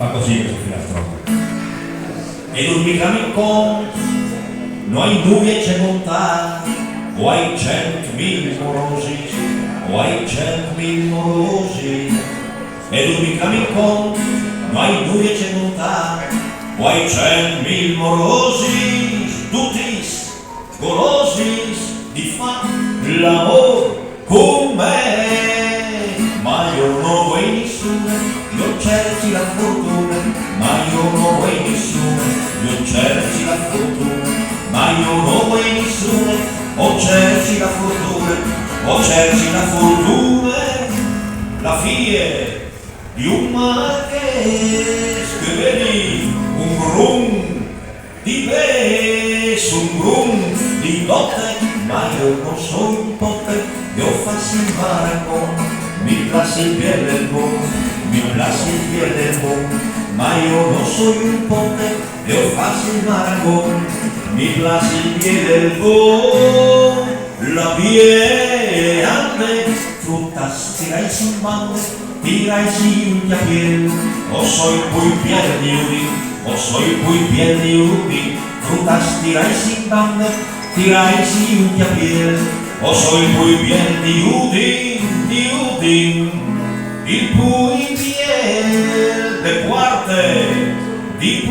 Fa così questo filastrocco. Ed un micro no hai nuvole c'è bontà, o hai 100.000 morosi, o hai 100.000 morosi. Ed un micro no hai nuvole c'è bontà, o hai 100.000 morosi, tutti golosi di fa l'amore con me. Ma io non vuoi nessuno, io cerchi la fortuna, ma io non vuoi nessuno, io cerchi la fortuna, ma io non vuoi nessuno, o cerchi la fortuna, o cerchi la fortuna, la figlia di un marchese che vedi un grum di peso, un grum di dote, ma io non sono un pote, io faccio il maracon. Mi place il piede del buon, mi place il piede del buon, ma io non sono un pote, io faccio il maragón. Mi place il piede del buon, la piede ande, frutas tirai sin bande, tirai sin piel, o soy muy piede di udi, o soy muy piede di udi, frutas tirai sin bande, tirai sin piel, o soy muy piede di udi. Il cui piede de parte di